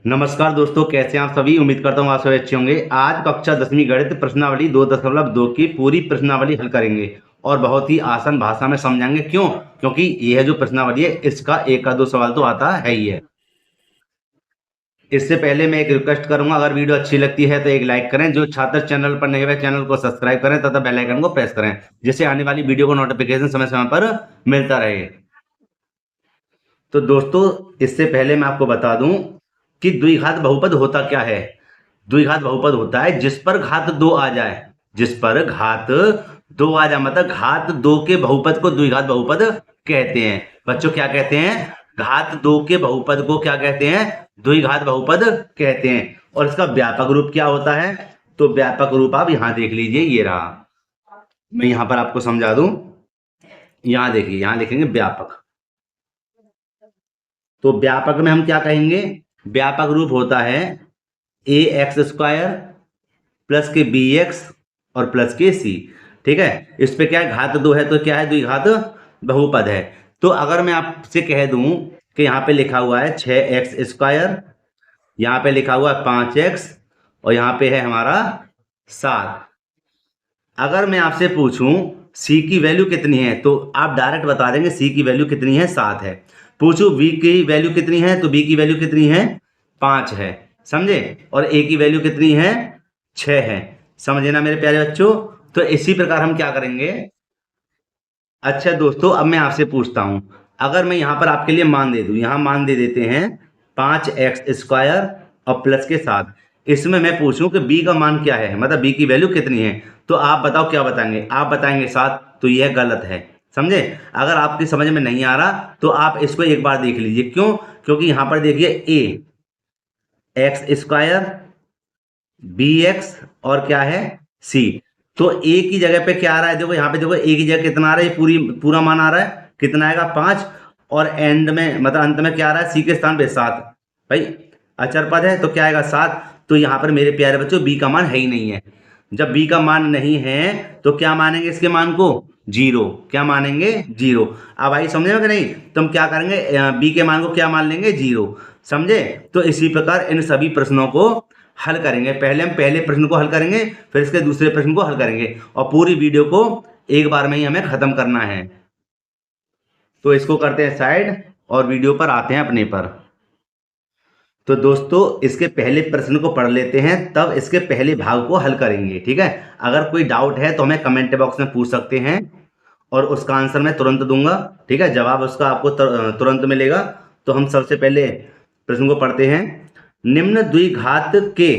नमस्कार दोस्तों, कैसे हैं आप सभी। उम्मीद करता हूँ आप सभी अच्छे होंगे। आज कक्षा 10वीं गणित प्रश्नावली 2.2 की पूरी प्रश्नावली हल करेंगे और बहुत ही आसान भाषा में समझाएंगे। क्यों? क्योंकि यह जो प्रश्नावली है इसका एक का दो सवाल तो आता है ही है। इससे पहले मैं एक रिक्वेस्ट करूंगा, अगर वीडियो अच्छी लगती है तो एक लाइक करें। जो छात्र चैनल पर नए हुए चैनल को सब्सक्राइब करें तथा बेल आइकन को प्रेस करें, जिससे आने वाली वीडियो को नोटिफिकेशन समय समय पर मिलता रहे। तो दोस्तों, इससे पहले मैं आपको बता दूं कि द्विघात बहुपद होता क्या है। द्विघात बहुपद होता है जिस पर घात 2 आ जाए। जिस पर घात 2 आ जाए मतलब घात 2 के बहुपद को द्विघात बहुपद कहते हैं। बच्चों क्या कहते हैं? घात 2 के बहुपद को क्या कहते हैं? द्विघात बहुपद कहते हैं। और इसका व्यापक रूप क्या होता है? तो व्यापक रूप आप यहां देख लीजिए, ये रहा। मैं यहां पर आपको समझा दूं। यहां देखिए, यहां लिखेंगे व्यापक। तो व्यापक में हम क्या कहेंगे? व्यापक रूप होता है ए एक्स स्क्वायर प्लस के बी एक्स और प्लस के सी। ठीक है, इस पे क्या है? घात 2 है तो क्या है? द्विघात बहुपद है। तो अगर मैं आपसे कह दूं कि यहाँ पे लिखा हुआ है 6x², यहाँ पे लिखा हुआ है 5x और यहाँ पे है हमारा 7। अगर मैं आपसे पूछूं c की वैल्यू कितनी है तो आप डायरेक्ट बता देंगे c की वैल्यू कितनी है? 7 है। पूछूं b की वैल्यू कितनी है तो b की वैल्यू कितनी है? 5 है। समझे? और a की वैल्यू कितनी है? 6 है। समझे ना मेरे प्यारे बच्चों? तो इसी प्रकार हम क्या करेंगे। अच्छा दोस्तों, अब मैं आपसे पूछता हूं, अगर मैं यहां पर आपके लिए मान दे दूं, यहां मान दे देते हैं 5x² और प्लस के 7। इसमें मैं पूछूं कि b का मान क्या है, मतलब b की वैल्यू कितनी है, तो आप बताओ क्या बताएंगे? आप बताएंगे 7, तो यह गलत है। समझे? अगर आपकी समझ में नहीं आ रहा तो आप इसको एक बार देख लीजिए। क्यों? क्योंकि यहां पर देखिए a x², bx और क्या है? c। तो a की जगह पे क्या आ रहा है? देखो यहाँ पे, देखो a की जगह कितना आ रहा है? पूरा मान आ रहा है। कितना आएगा? 5। और एंड में मतलब अंत में क्या आ रहा है? c के स्थान पे 7। भाई अचर पद है तो क्या आएगा? 7। तो यहाँ पर मेरे प्यारे बच्चों b का मान है ही नहीं है। जब b का मान नहीं है तो क्या मानेंगे इसके मान को? 0। क्या मानेंगे? 0। अब भाई समझे हो कि नहीं? तो हम क्या करेंगे? b के मान को क्या मान लेंगे? 0। समझे? तो इसी प्रकार इन सभी प्रश्नों को हल करेंगे। पहले हम पहले प्रश्न को हल करेंगे, फिर इसके दूसरे प्रश्न को हल करेंगे और पूरी वीडियो को एक बार में ही हमें खत्म करना है। तो इसको करते हैं साइड और वीडियो पर आते हैं अपने पर। तो दोस्तों, इसके पहले प्रश्न को पढ़ लेते हैं, तब इसके पहले भाग को हल करेंगे। ठीक है? अगर कोई डाउट है तो हमें कमेंट बॉक्स में पूछ सकते हैं और उसका आंसर मैं तुरंत दूंगा। ठीक है? जवाब उसका आपको तुरंत मिलेगा। तो हम सबसे पहले प्रश्न को पढ़ते हैं। निम्न द्विघात के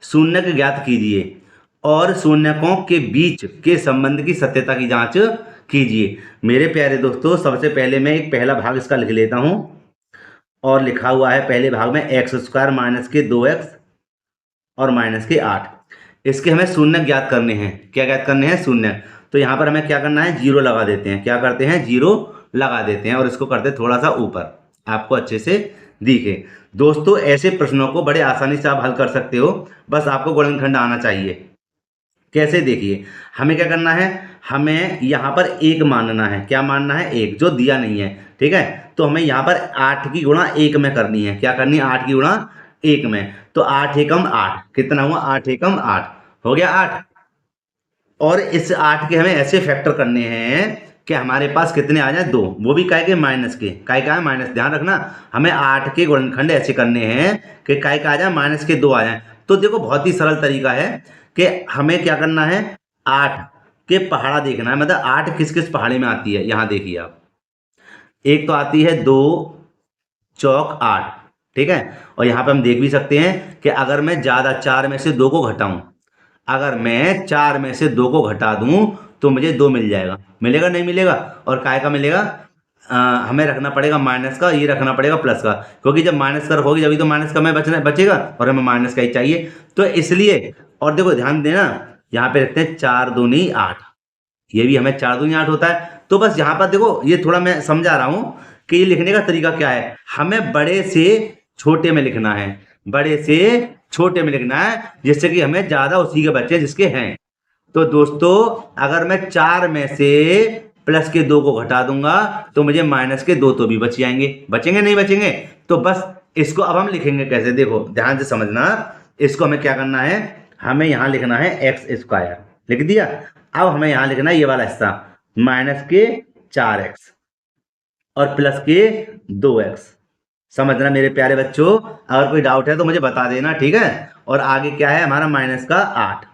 शून्यक ज्ञात कीजिए और शून्यकों के बीच के संबंध की सत्यता की जांच कीजिए। मेरे प्यारे दोस्तों, सबसे पहले मैं एक पहला भाग इसका लिख लेता हूं। और लिखा हुआ है पहले भाग में x² माइनस के 2x और माइनस के 8। इसके हमें शून्य ज्ञात करने हैं। क्या ज्ञात करने हैं? शून्य। तो यहाँ पर हमें क्या करना है? 0 लगा देते हैं। क्या करते हैं? 0 लगा देते हैं और इसको करते हैं थोड़ा सा ऊपर, आपको अच्छे से दिखे। दोस्तों, ऐसे प्रश्नों को बड़े आसानी से आप हल कर सकते हो, बस आपको गुणनखंड आना चाहिए। कैसे? देखिए, हमें क्या करना है? हमें यहाँ पर 1 मानना है। क्या मानना है? 1, जो दिया नहीं है। ठीक है? तो हमें यहाँ पर 8 की गुणा 1 में करनी है। क्या करनी है? 8 की गुणा 1 में। तो 8 एकम 8, कितना हुआ? 8 एकम 8 हो गया 8। और इस 8 के हमें ऐसे फैक्टर करने हैं कि हमारे पास कितने आ जाए? 2, वो भी काय के? माइनस के। काय का है? माइनस। ध्यान रखना, हमें 8 के गुणनखंड ऐसे करने हैं कि काय का आ जाए? माइनस के 2 आ जाए। तो देखो, बहुत ही सरल तरीका है कि हमें क्या करना है? 8 के पहाड़ा देखना है, मतलब 8 किस किस पहाड़े में आती है। यहां देखिए आप, एक तो आती है 2 चौक 8। ठीक है? और यहां पे हम देख भी सकते हैं कि अगर मैं ज्यादा 4 में से 2 को घटाऊं, अगर मैं 4 में से 2 को घटा दूं तो मुझे 2 मिल जाएगा। मिलेगा? नहीं मिलेगा? और काय का मिलेगा? हमें रखना पड़ेगा माइनस का, ये रखना पड़ेगा प्लस का, क्योंकि जब माइनस का रखोगे जब तो माइनस का में बचेगा और हमें माइनस का ही चाहिए। तो इसलिए, और देखो ध्यान देना, यहाँ पे रखते हैं 4 दूनी 8। ये भी हमें 4 दूनी 8 होता है। तो बस यहाँ पर देखो, ये थोड़ा मैं समझा रहा हूं कि ये लिखने का तरीका क्या है। हमें बड़े से छोटे में लिखना है, बड़े से छोटे में लिखना है, जिससे कि हमें ज्यादा उसी के बच्चे जिसके हैं। तो दोस्तों, अगर मैं 4 में से प्लस के 2 को घटा दूंगा तो मुझे माइनस के 2 तो भी बच जाएंगे। बचेंगे? नहीं बचेंगे? तो बस इसको अब हम लिखेंगे कैसे, देखो ध्यान से समझना। इसको हमें क्या करना है, हमें यहाँ लिखना है एक्स स्क्वायर, लिख दिया। अब हमें यहाँ लिखना है ये वाला हिस्सा माइनस के 4x और प्लस के 2x। समझना मेरे प्यारे बच्चों, अगर कोई डाउट है तो मुझे बता देना, ठीक है। और आगे क्या है हमारा माइनस का 8,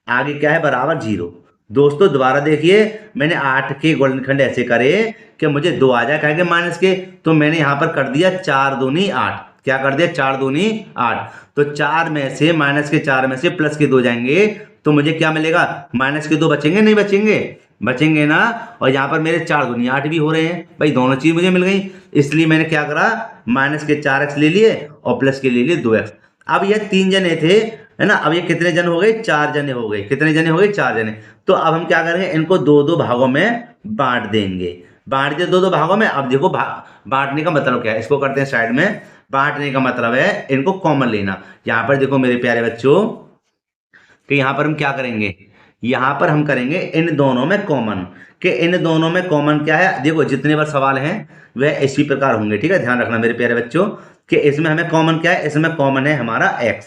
आगे क्या है बराबर 0। दोस्तों दोबारा देखिए, मैंने 8 के गुणनखंड ऐसे करे कि मुझे 2 आ जाए कहेंगे माइनस के, तो मैंने यहाँ पर कर दिया 4 दूनी 8। क्या कर दिया, 4 दूनी 8। तो 4 में से माइनस के 4 में से प्लस के 2 जाएंगे तो मुझे क्या मिलेगा, माइनस के 2 बचेंगे नहीं बचेंगे, बचेंगे ना। और यहाँ पर मेरे 4 दूनी 8 भी हो रहे हैं भाई, दोनों चीज मुझे मिल गई। इसलिए मैंने क्या करा, माइनस के 4x ले लिए और प्लस के ले लिए 2x। अब ये 3 जने थे, है ना। अब ये कितने जन हो गए, 4 जने हो गए। कितने जने हो गए, 4 जने। तो अब हम क्या करेंगे, इनको 2-2 भागों में बांट देंगे। बांट दिए 2-2 भागों में। अब देखो बांटने का मतलब क्या है, इसको करते हैं साइड में। बांटने का मतलब है इनको कॉमन लेना। यहाँ पर देखो मेरे प्यारे बच्चों कि यहाँ पर हम क्या करेंगे, यहाँ पर हम करेंगे इन दोनों में कॉमन। कि इन दोनों में कॉमन क्या है, देखो जितने बार सवाल हैं वह इसी प्रकार होंगे, ठीक है। ध्यान रखना मेरे प्यारे बच्चों कि इसमें हमें कॉमन क्या है, इसमें कॉमन है हमारा x।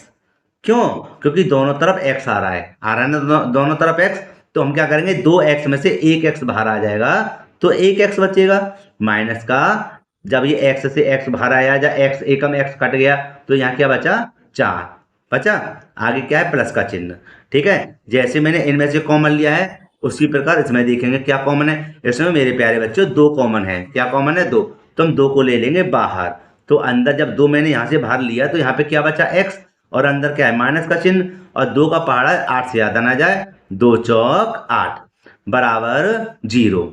क्यों, क्योंकि दोनों तरफ x आ रहा है ना, दोनों तरफ x। तो हम क्या करेंगे, 2x में से 1x बाहर आ जाएगा तो 1x बचेगा। माइनस का जब ये x से x बाहर आया, या x एकम x कट गया तो यहाँ क्या बचा, 4 बचा। आगे क्या है, प्लस का चिन्ह, ठीक है। जैसे मैंने इनमें से कॉमन लिया है उसी प्रकार इसमें देखेंगे क्या कॉमन है। इसमें मेरे प्यारे बच्चों 2 कॉमन है। क्या कॉमन है, 2। तो हम 2 को ले लेंगे बाहर। तो अंदर जब 2 मैंने यहाँ से बाहर लिया तो यहाँ पे क्या बचा, x, और अंदर क्या है, माइनस का चिन्ह। और 2 का पहाड़ा 8 से ज्यादा ना जाए, 2 चौक 8 बराबर 0।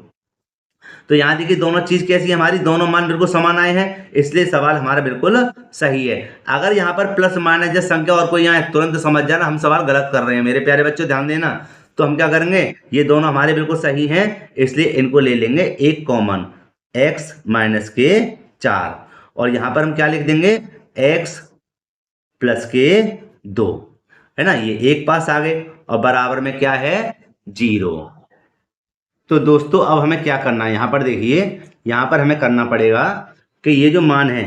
तो यहाँ देखिए दोनों चीज कैसी है हमारी, दोनों मान बिल्कुल समान आए हैं, इसलिए सवाल हमारा बिल्कुल सही है। अगर यहाँ पर प्लस माइनस जैसे संख्या और कोई यहाँ तुरंत समझ जाना हम सवाल गलत कर रहे हैं, मेरे प्यारे बच्चों ध्यान देना। तो हम क्या करेंगे, ये दोनों हमारे बिल्कुल सही हैं, इसलिए इनको ले लेंगे एक कॉमन, x माइनस के 4। और यहाँ पर हम क्या लिख देंगे, x प्लस के 2, है ना। ये एक पास आ गए और बराबर में क्या है, 0। तो दोस्तों अब हमें क्या करना है, यहाँ पर देखिए, यहाँ पर हमें करना पड़ेगा कि ये जो मान है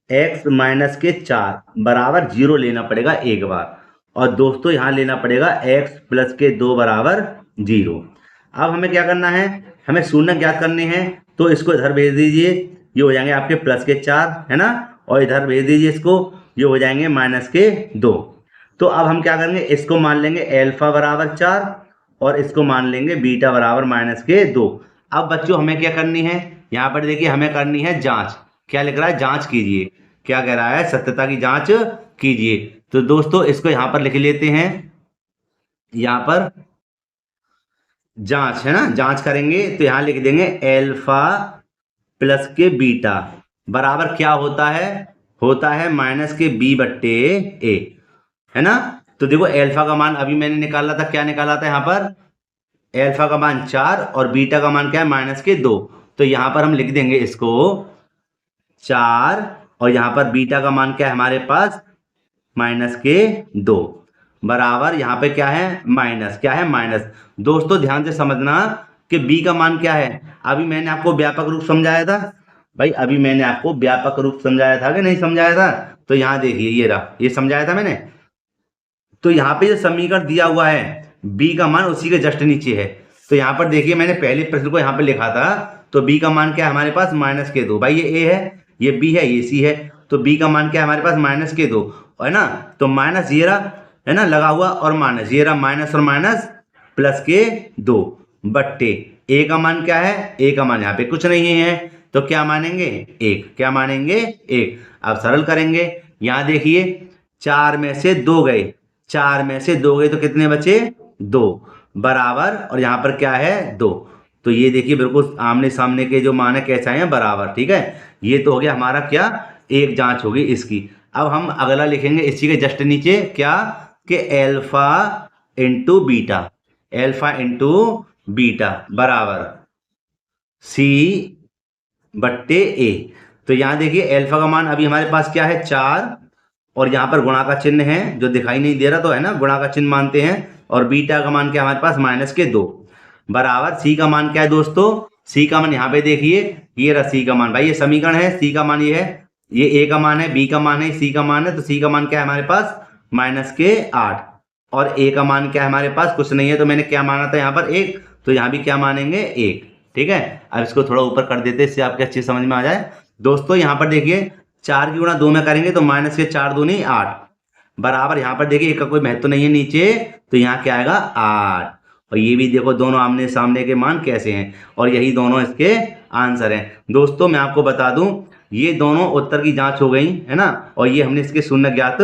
x माइनस के 4 बराबर 0 लेना पड़ेगा एक बार। और दोस्तों यहाँ लेना पड़ेगा x प्लस के 2 बराबर 0। अब हमें क्या करना है, हमें शून्य ज्ञात करने हैं। तो इसको इधर भेज दीजिए, ये हो जाएंगे आपके प्लस के 4, है ना। और इधर भेज दीजिए इसको, ये हो जाएंगे माइनस के 2। तो अब हम क्या करेंगे, इसको मान लेंगे एल्फा बराबर 4 और इसको मान लेंगे बीटा बराबर माइनस के 2। अब बच्चों हमें क्या करनी है, यहाँ पर देखिए हमें करनी है जांच। क्या लिख रहा है, जांच कीजिए। क्या कह रहा है, सत्यता की जांच कीजिए। तो दोस्तों इसको यहाँ पर लिख लेते हैं, यहाँ पर जांच है ना, जांच करेंगे तो यहाँ लिख देंगे एल्फा प्लस के बीटा बराबर क्या होता है माइनस के b बट्टे a, है ना। तो देखो एल्फा का मान अभी मैंने निकाला था, क्या निकाला था यहाँ पर, एल्फा का मान 4 और बीटा का मान क्या है, माइनस के 2। तो यहाँ पर हम लिख देंगे इसको 4 और यहाँ पर बीटा का मान क्या है हमारे पास, माइनस के 2 बराबर यहाँ पे क्या है, माइनस। क्या है, माइनस। दोस्तों ध्यान से समझना कि b का मान क्या है। अभी मैंने आपको व्यापक रूप समझाया था भाई, अभी मैंने आपको व्यापक रूप समझाया था कि नहीं समझाया था। तो यहाँ देखिए ये रहा, ये समझाया था मैंने। तो यहाँ पे जो समीकरण दिया हुआ है b का मान उसी के जस्ट नीचे है। तो यहाँ पर देखिए मैंने पहले प्रश्न को यहाँ पे लिखा था, तो b का मान क्या है हमारे पास, माइनस के 2। भाई ये a है, ये b है, ये c है। तो b का मान क्या है हमारे पास, माइनस के 2, है ना। तो माइनस ये रहा, है ना, लगा हुआ, और माइनस ये रहा, माइनस और माइनस प्लस के 2 बट्टे a का मान क्या है, a का मान यहाँ पे कुछ नहीं है, तो क्या मानेंगे, 1। क्या मानेंगे, 1। अब सरल करेंगे, यहाँ देखिए 4 में से 2 गए, 4 में से 2 गए तो कितने बचे, 2 बराबर, और यहाँ पर क्या है, 2। तो ये देखिए बिल्कुल आमने सामने के जो मान है कैसे आए हैं, बराबर, ठीक है। ये तो हो गया हमारा क्या, एक जांच होगी इसकी। अब हम अगला लिखेंगे इसी के जस्ट नीचे क्या, कि alpha into beta, alpha into beta बराबर c बट्टे a। तो यहाँ देखिए एल्फा का मान अभी हमारे पास क्या है, 4, और यहाँ पर गुणा का चिन्ह है जो दिखाई नहीं दे रहा, तो है ना, गुणा का चिन्ह मानते हैं। और बीटा का मान क्या हमारे पास, माइनस के 2 बराबर c का मान क्या है दोस्तों, c का मान यहाँ पे देखिए, ये रहा c का मान। भाई ये समीकरण है, c का मान ये है, ये ए का मान है, बी का मान है, सी का मान है, तो सी का मान क्या है हमारे पास -8 और ए का मान क्या है हमारे पास कुछ नहीं है, तो मैंने क्या माना था यहाँ पर 1, तो यहाँ भी क्या मानेंगे 1। ठीक है, अब इसको थोड़ा ऊपर कर देते हैं, इससे आपके अच्छी समझ में आ जाए। दोस्तों यहाँ पर देखिए 4 की गुणा 2 में करेंगे तो -4 दूनी 8 बराबर, यहाँ पर देखिए एक का कोई महत्व नहीं है नीचे, तो यहाँ क्या आएगा 8। और ये भी देखो दोनों आमने सामने के मान कैसे हैं, और यही दोनों इसके आंसर हैं। दोस्तों मैं आपको बता दूं, ये दोनों उत्तर की जांच हो गई है ना, और ये हमने इसके शून्य ज्ञात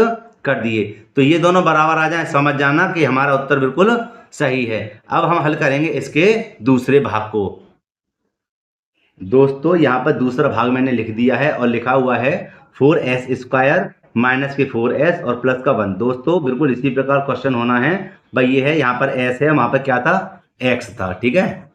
कर दिए, तो ये दोनों बराबर आ जाए, समझ जाना कि हमारा उत्तर बिल्कुल सही है। अब हम हल करेंगे इसके दूसरे भाग को। दोस्तों यहाँ पर दूसरा भाग मैंने लिख दिया है और लिखा हुआ है 4s² माइनस के 4s और प्लस का 1। दोस्तों बिल्कुल इसी प्रकार क्वेश्चन होना है भाई, ये है यहाँ पर s है, वहां पर क्या था x था। ठीक है,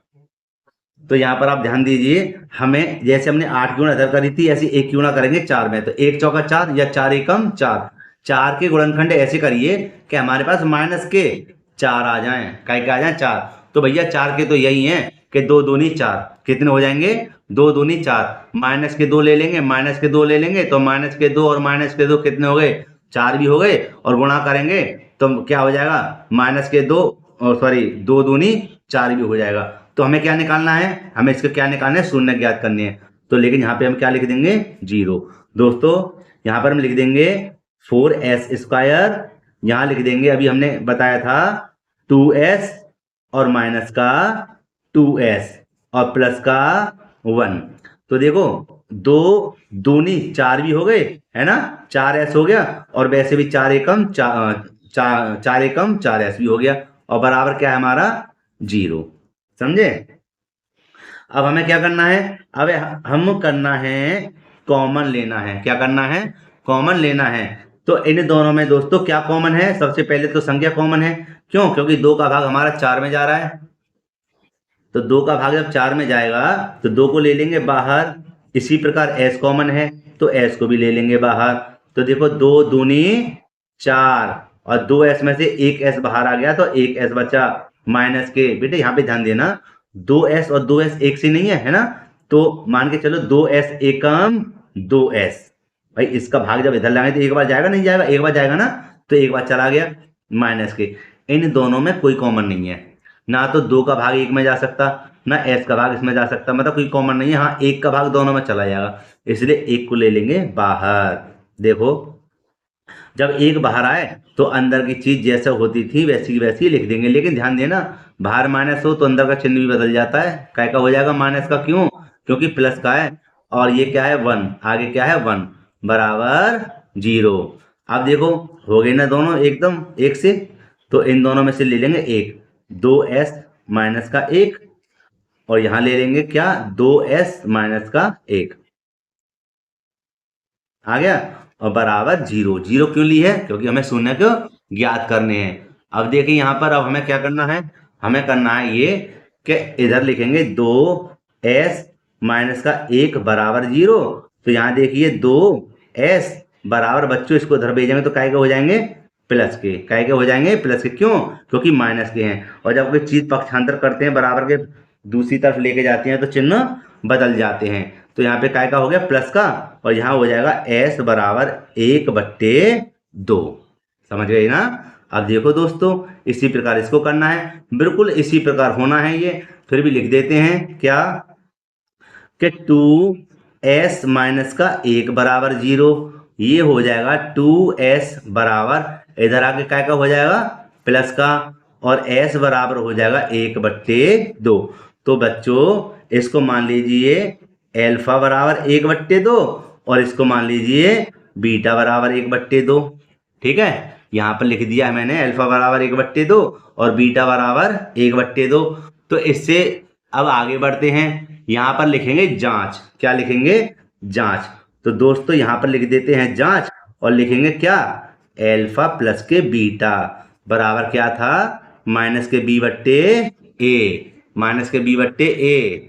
तो यहाँ पर आप ध्यान दीजिए, हमें जैसे हमने 8 की गुणा इधर करी थी, ऐसे 1 की गुणा करेंगे 4 में, तो 1 चौका 4 या 4 एकम 4, 4 के गुणनखंड ऐसे करिए कि हमारे पास -4 आ जाए, क्या आ जाए 4। तो भैया 4 के तो यही हैं कि 2 दूनी 4, कितने हो जाएंगे 2 दूनी 4, माइनस के 2 ले लेंगे, माइनस के 2 ले लेंगे, तो माइनस के 2 और माइनस के 2 कितने हो गए 4 भी हो गए, और गुणा करेंगे तो क्या हो जाएगा -2 और सॉरी 2 दूनी 4 भी हो जाएगा। तो हमें क्या निकालना है, हमें इसका क्या निकालना है, शून्य ज्ञात करनी है। तो लेकिन यहाँ पे हम क्या लिख देंगे 0। दोस्तों यहाँ पर हम लिख देंगे 4s², यहाँ लिख देंगे अभी हमने बताया था 2s और माइनस का 2s और प्लस का 1। तो देखो 2 दूनी 4 भी हो गए है ना, 4s हो गया, और वैसे भी 4 एकम 4s भी हो गया, और बराबर क्या है हमारा 0। समझे? अब हमें क्या करना है, अब हम करना है कॉमन लेना है। क्या करना है, कॉमन लेना है। तो इन दोनों में दोस्तों क्या कॉमन है, सबसे पहले तो संख्या कॉमन है, क्यों, क्योंकि 2 का भाग हमारा 4 में जा रहा है, तो 2 का भाग जब 4 में जाएगा तो 2 को ले लेंगे बाहर। इसी प्रकार s कॉमन है तो s को भी ले लेंगे बाहर। तो देखो 2 दूनी 4 और 2s में से 1s बाहर आ गया, तो 1s बचा, माइनस के बेटे यहाँ पे ध्यान देना, 2s और 2s एक से नहीं है ना, तो मान के चलो 2s एकम 2s, भाई इसका भाग जब इधर लाएंगे तो एक बार जाएगा नहीं जाएगा, एक बार जाएगा ना, तो एक बार चला गया माइनस के। इन दोनों में कोई कॉमन नहीं है, ना तो 2 का भाग 1 में जा सकता, ना s का भाग इसमें जा सकता, मतलब कोई कॉमन नहीं है। हाँ 1 का भाग दोनों में चला जाएगा, इसलिए 1 को ले लेंगे बाहर। देखो जब 1 बाहर आए तो अंदर की चीज जैसा होती थी वैसी की वैसी लिख देंगे, लेकिन ध्यान देना बाहर माइनस हो तो अंदर का चिन्ह भी बदल जाता है, काय का हो जाएगा माइनस का, क्यों, क्योंकि प्लस का है, और ये क्या है 1, आगे क्या है 1 बराबर 0। अब देखो हो गए ना दोनों एकदम एक से, तो इन दोनों में से ले लेंगे 1, 2s माइनस का 1, और यहां ले लेंगे क्या 2s माइनस का 1 आ गया, और बराबर 0। 0 क्यों ली है, क्योंकि हमें शून्य को ज्ञात करने हैं। अब देखिए यहाँ पर अब हमें क्या करना है, हमें करना है ये कि इधर लिखेंगे 2s माइनस का 1 बराबर 0। तो यहाँ देखिए 2s बराबर, बच्चों इसको इधर भेजेंगे तो काय के हो जाएंगे प्लस के, काय के हो जाएंगे प्लस के, क्यों, क्योंकि माइनस के हैं, और जब कोई चीज पक्षांतर करते हैं बराबर के दूसरी तरफ लेके जाते हैं तो चिन्ह बदल जाते हैं। तो यहाँ पे काय का हो गया प्लस का, और यहाँ हो जाएगा s बराबर 1/2। समझ गए ना? अब देखो दोस्तों इसी प्रकार इसको करना है, बिल्कुल इसी प्रकार होना है ये। फिर भी लिख देते हैं क्या कि 2s माइनस का 1 बराबर 0, ये हो जाएगा 2s बराबर, इधर आके काय का हो जाएगा प्लस का, और s बराबर हो जाएगा 1/2। तो बच्चों इसको मान लीजिए एल्फा बराबर 1/2, और इसको मान लीजिए बीटा बराबर 1/2। ठीक है, यहाँ पर लिख दिया है मैंने अल्फा बराबर 1/2 और बीटा बराबर 1/2। तो इससे अब आगे बढ़ते हैं, यहाँ पर लिखेंगे जांच। क्या लिखेंगे, जांच। तो दोस्तों यहाँ पर लिख देते हैं जांच, और लिखेंगे क्या एल्फा प्लस के बीटा बराबर क्या था माइनस के b/a, माइनस के b/a।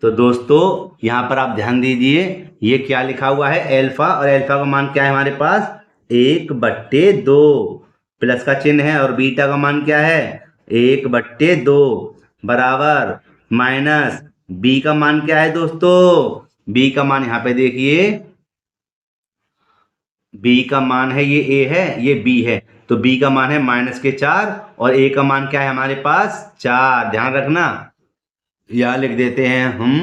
तो दोस्तों यहाँ पर आप ध्यान दीजिए, ये क्या लिखा हुआ है एल्फा, और एल्फा का मान क्या है हमारे पास 1/2 प्लस का चिन्ह है, और बीटा का मान क्या है 1/2 बराबर माइनस बी का मान क्या है दोस्तों, बी का मान यहाँ पे देखिए बी का मान है ये ए है, ये बी है, तो बी का मान है -4 और ए का मान क्या है हमारे पास 4। ध्यान रखना, यहां लिख देते हैं हम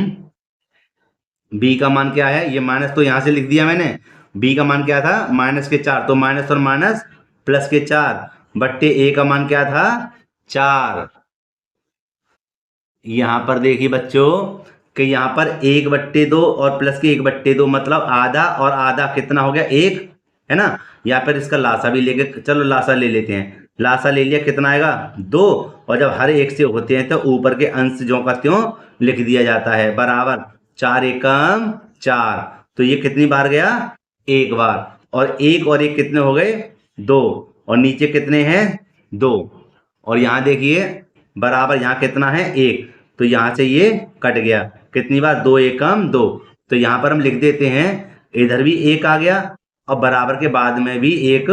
बी का मान क्या है, ये माइनस तो यहां से लिख दिया मैंने। बी का मान क्या था -4, तो माइनस और माइनस +4 बट्टे ए का मान क्या था 4। यहां पर देखिए बच्चों कि यहां पर 1/2 और प्लस के 1/2 मतलब आधा और आधा कितना हो गया 1, है ना। या फिर इसका लासा भी लेके चलो लासा ले लेते हैं, लासा ले लिया कितना आएगा 2, और जब हर एक से होते हैं तो ऊपर के अंश ज्यों का त्यों लिख दिया जाता है बराबर 4 एकम 4। तो ये कितनी बार गया एक बार, और एक कितने हो गए 2, और नीचे कितने हैं 2, और यहाँ देखिए बराबर यहाँ कितना है 1, तो यहाँ से ये कट गया कितनी बार 2 एकम 2। तो यहाँ पर हम लिख देते हैं इधर भी 1 आ गया और बराबर के बाद में भी 1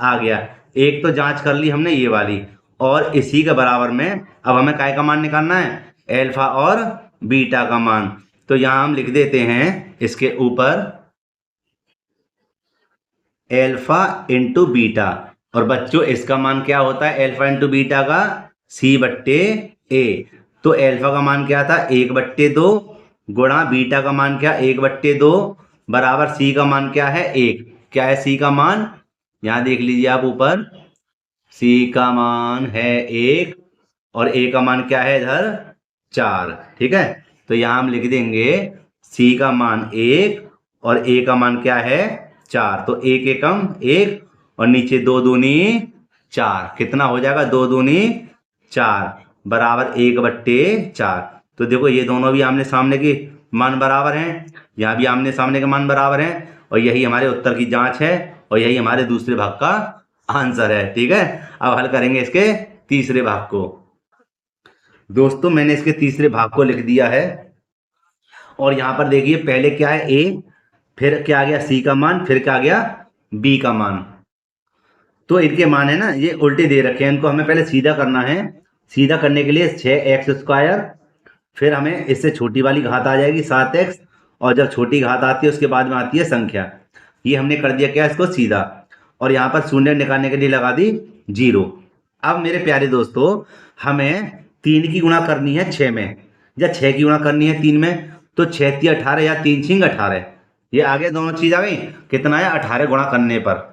आ गया। एक तो जांच कर ली हमने ये वाली, और इसी के बराबर में अब हमें काय का मान निकालना है एल्फा और बीटा का मान। तो यहाँ हम लिख देते हैं इसके ऊपर एल्फा इंटू बीटा, और बच्चों इसका मान क्या होता है एल्फा इंटू बीटा का C/A। तो एल्फा का मान क्या था 1/2 गुणा बीटा का मान क्या 1/2 बराबर C का मान क्या है 1। क्या है C का मान, यहाँ देख लीजिए आप ऊपर C का मान है 1 और A का मान क्या है इधर 4। ठीक है, तो यहाँ हम लिख देंगे C का मान 1 और A का मान क्या है 4। तो 1 एकम 1 और नीचे 2 दूनी 4, कितना हो जाएगा 2 दूनी 4 बराबर 1/4। तो देखो ये दोनों भी आमने सामने के मान बराबर हैं, यहाँ भी आमने सामने के मान बराबर हैं, और यही हमारे उत्तर की जांच है और यही हमारे दूसरे भाग का आंसर है। ठीक है, अब हल करेंगे इसके तीसरे भाग को। दोस्तों मैंने इसके तीसरे भाग को लिख दिया है, और यहाँ पर देखिए पहले क्या है ए, फिर क्या आ गया C का मान, फिर क्या आ गया B का मान। तो इनके मान है ना ये उल्टे दे रखे हैं, इनको हमें पहले सीधा करना है। सीधा करने के लिए 6x², फिर हमें इससे छोटी वाली घात आ जाएगी 7x, और जब छोटी घात आती है उसके बाद में आती है संख्या। ये हमने कर दिया क्या इसको सीधा, और यहाँ पर शून्य निकालने के लिए लगा दी 0। अब मेरे प्यारे दोस्तों हमें 3 की गुणा करनी है 6 में, या 6 की गुणा करनी है 3 में, तो 6 3 18 या 3 6 18, ये आगे दोनों चीज आ गई। कितना है 18 गुणा करने पर।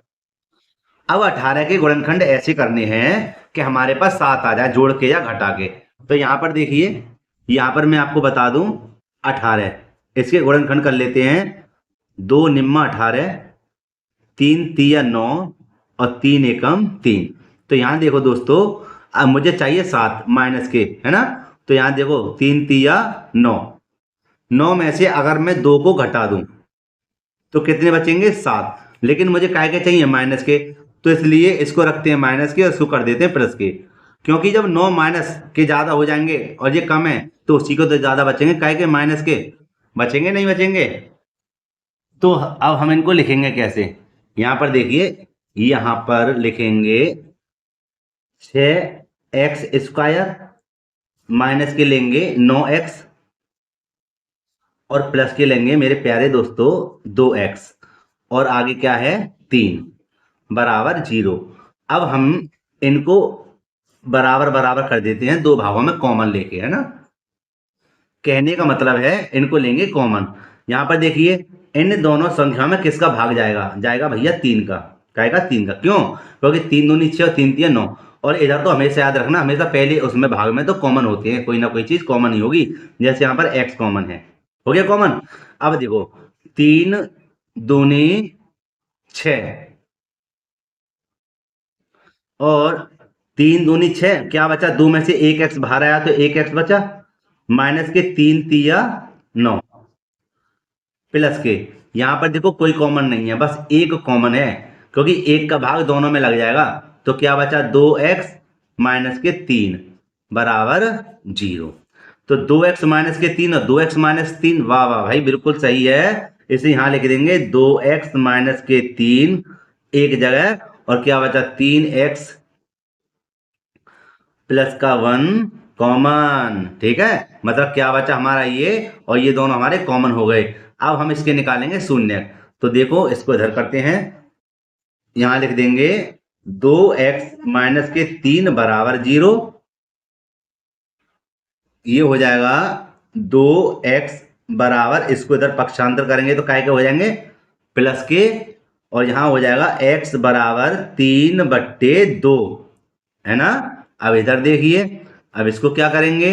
अब 18 के गुणनखंड ऐसे करने हैं कि हमारे पास 7 आ जाए जोड़ के या घटा के। तो यहाँ पर देखिए, यहाँ पर मैं आपको बता दूं 18, इसके गुणनखंड कर लेते हैं 2 निम्मा 18, 3 तिया 9 और 3 एकम 3। तो यहाँ देखो दोस्तों अब मुझे चाहिए 7 माइनस के, है ना। तो यहाँ देखो 3 तिया 9, 9 में से अगर मैं 2 को घटा दूं तो कितने बचेंगे 7, लेकिन मुझे काय के चाहिए माइनस के, तो इसलिए इसको रखते हैं माइनस के और इसको कर देते हैं प्लस के। क्योंकि जब 9 माइनस के ज्यादा हो जाएंगे और ये कम है तो उसी को तो ज्यादा बचेंगे, काय के माइनस के बचेंगे नहीं बचेंगे। तो अब हम इनको लिखेंगे कैसे, यहाँ पर देखिए यहाँ पर लिखेंगे 6x² माइनस के लेंगे 9x और प्लस के लेंगे मेरे प्यारे दोस्तों 2x, और आगे क्या है 3 बराबर 0। अब हम इनको बराबर बराबर कर देते हैं, दो भागों में कॉमन लेके, है ना। कहने का मतलब है इनको लेंगे कॉमन। यहाँ पर देखिए इन दोनों संख्याओं में किसका भाग जाएगा, जाएगा भैया 3 का, कहेगा 3 का। क्यों, क्योंकि 3 दूनी 6 और 3 3 9, और इधर तो हमेशा याद रखना हमेशा पहले उसमें भाग में तो कॉमन होते हैं, कोई ना कोई चीज कॉमन ही होगी। जैसे यहाँ पर x कॉमन है, हो गया कॉमन। अब देखो 3 दूनी 6 और 3 दूनी 6, क्या बचा 2 में से 1x बाहर आया तो 1x बचा, माइनस के 3 तिया 9 प्लस के, यहाँ पर देखो कोई कॉमन नहीं है बस एक कॉमन है, क्योंकि एक का भाग दोनों में लग जाएगा। तो क्या बचा 2x माइनस के 3 बराबर 0। तो 2x माइनस के 3 और 2x माइनस 3, वाह वाह भाई बिल्कुल सही है। इसे यहाँ लिख देंगे 2x माइनस के 3 एक जगह, और क्या बचा 3x प्लस का 1 कॉमन। ठीक है, मतलब क्या बचा हमारा ये और ये दोनों हमारे कॉमन हो गए। अब हम इसके निकालेंगे शून्य। तो देखो इसको इधर करते हैं, यहां लिख देंगे 2x माइनस के 3 बराबर 0। ये हो जाएगा 2x बराबर, इसको इधर पक्षांतर करेंगे तो काय के हो जाएंगे प्लस के, और यहां हो जाएगा x बराबर 3/2, है ना। अब इधर देखिए, अब इसको क्या करेंगे,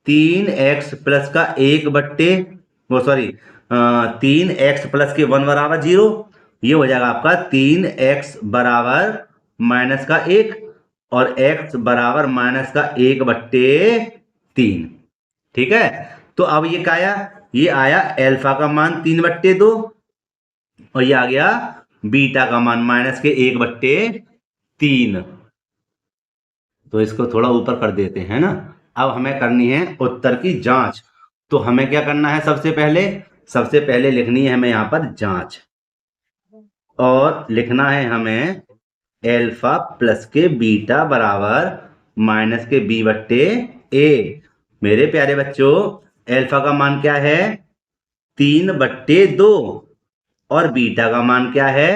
3x प्लस का 1/, वो सॉरी 3x प्लस के 1 बराबर 0। ये हो जाएगा आपका 3x बराबर माइनस का 1 और x बराबर माइनस का 1/3। ठीक है, तो अब ये क्या आया, ये आया एल्फा का मान 3/2 और ये आ गया बीटा का मान माइनस के 1/3। तो इसको थोड़ा ऊपर कर देते हैं ना। अब हमें करनी है उत्तर की जांच। तो हमें क्या करना है, सबसे पहले लिखनी है हमें यहाँ पर जांच, और लिखना है हमें एल्फा प्लस के बीटा बराबर माइनस के b/a। मेरे प्यारे बच्चों, एल्फा का मान क्या है 3/2 और बीटा का मान क्या है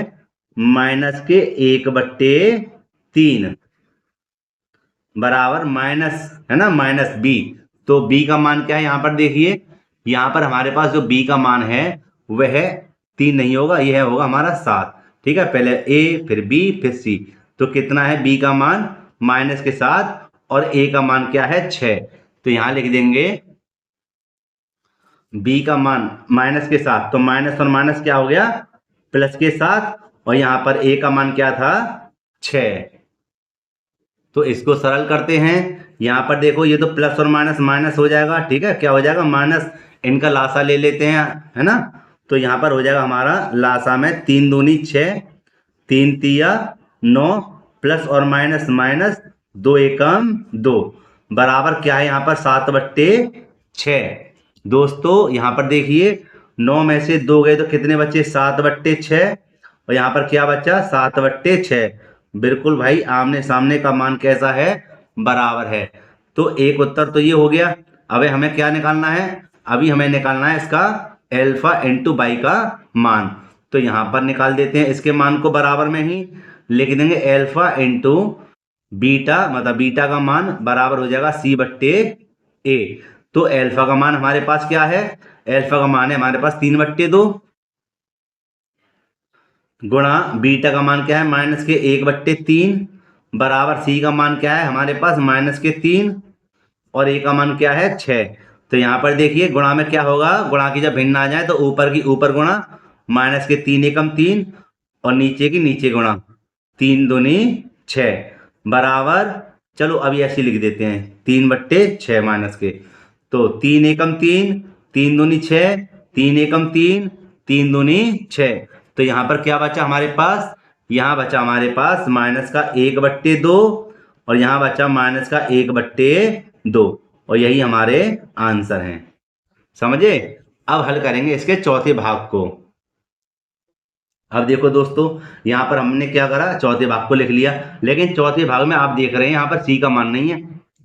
माइनस के 1/3 बराबर माइनस, है ना, माइनस बी। तो बी का मान क्या है, यहां पर देखिए, यहां पर हमारे पास जो बी का मान है वह 3 नहीं होगा, यह होगा हमारा 7। ठीक है, पहले ए फिर बी फिर सी। तो कितना है बी का मान माइनस के 7 और ए का मान क्या है 6। तो यहां लिख देंगे बी का मान माइनस के 7, तो माइनस और माइनस क्या हो गया प्लस के 7, और यहां पर ए का मान क्या था 6। तो इसको सरल करते हैं, यहां पर देखो ये तो प्लस और माइनस माइनस हो जाएगा। ठीक है, क्या हो जाएगा माइनस, इनका लासा ले लेते हैं, है ना। तो यहां पर हो जाएगा हमारा लासा में 3 दूनी 6, 3 तिया 9, प्लस और माइनस माइनस, 2 एकम 2 बराबर क्या है यहाँ पर 7/6। दोस्तों यहाँ पर देखिए 9 में से 2 गए तो कितने बचे 7/6, और यहाँ पर क्या बचा 7/6। बिल्कुल भाई, आमने सामने का मान कैसा है बराबर है। तो एक उत्तर तो ये हो गया। अब हमें क्या निकालना है, अभी हमें निकालना है इसका एल्फा इंटू बाई का मान। तो यहां पर निकाल देते हैं इसके मान को, बराबर में ही लिख देंगे एल्फा इंटू बीटा, मतलब बीटा का मान बराबर हो जाएगा c/a। तो एल्फा का मान हमारे पास क्या है, एल्फा का मान है हमारे पास 3/2 गुणा बीटा का मान क्या है माइनस के 1/3 बराबर सी का मान क्या है हमारे पास माइनस के 3 और ए का मान क्या है 6। तो यहाँ पर देखिए गुणा में क्या होगा, गुणा की जब भिन्न आ जाए तो ऊपर की ऊपर गुणा, माइनस के 3 एकम 3 और नीचे की नीचे गुणा, 3 दूनी 6 बराबर, चलो अभी ऐसे लिख देते हैं 3/6 माइनस के। तो 3 एकम 3, 3 दूनी 6, 3 एकम 3, 3 दूनी 6। तो यहाँ पर क्या बचा हमारे पास, यहाँ बचा हमारे पास माइनस का 1/2 और यहाँ बचा माइनस का 1/2, और यही हमारे आंसर हैं। समझे। अब हल करेंगे इसके चौथे भाग को। अब देखो दोस्तों, यहाँ पर हमने क्या करा, चौथे भाग को लिख लिया, लेकिन चौथे भाग में आप देख रहे हैं यहाँ पर सी का मान नहीं है।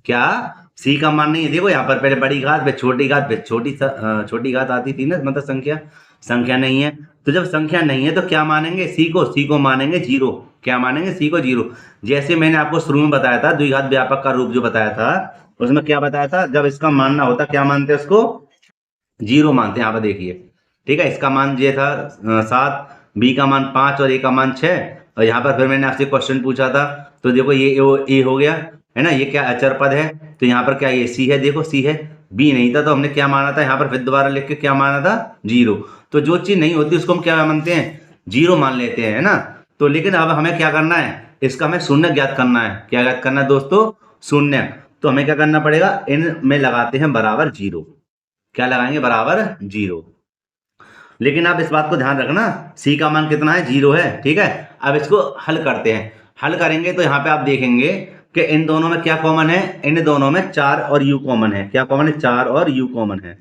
क्या सी का मान नहीं है, देखो यहाँ पर पहले बड़ी घात फिर छोटी घात फिर छोटी घात आती थी ना, मतलब संख्या नहीं है। तो जब संख्या नहीं है तो क्या मानेंगे सी को मानेंगे 0। क्या मानेंगे सी को 0। जैसे मैंने आपको शुरू में बताया था द्विघात व्यापक का रूप जो बताया था, उसमें क्या बताया था, जब इसका मानना होता क्या मानते हैं उसको 0 मानते हैं। यहाँ पर देखिए, ठीक है, इसका मान ये था 7, बी का मान 5 और ए का मान 6। और यहाँ पर फिर मैंने आपसे क्वेश्चन पूछा था, तो देखो ये ए हो गया, है ना, ये क्या अचर पद है, तो यहाँ पर क्या ये सी है, देखो सी है, बी नहीं था तो हमने क्या माना था, यहाँ पर फिर दोबारा लिख के क्या माना था 0। तो जो चीज नहीं होती उसको हम क्या मानते हैं 0 मान लेते हैं, है ना। तो लेकिन अब हमें क्या करना है, इसका हमें शून्य ज्ञात करना है। क्या ज्ञात करना है दोस्तों, शून्य। तो हमें क्या करना पड़ेगा, इन में लगाते हैं बराबर 0। क्या लगाएंगे बराबर 0। लेकिन आप इस बात को ध्यान रखना, सी का मान कितना है 0 है। ठीक है, अब इसको हल करते हैं। हल करेंगे तो यहाँ पे आप देखेंगे कि इन दोनों में क्या कॉमन है, इन दोनों में 4 और u कॉमन है। क्या कॉमन है, 4 और u कॉमन है।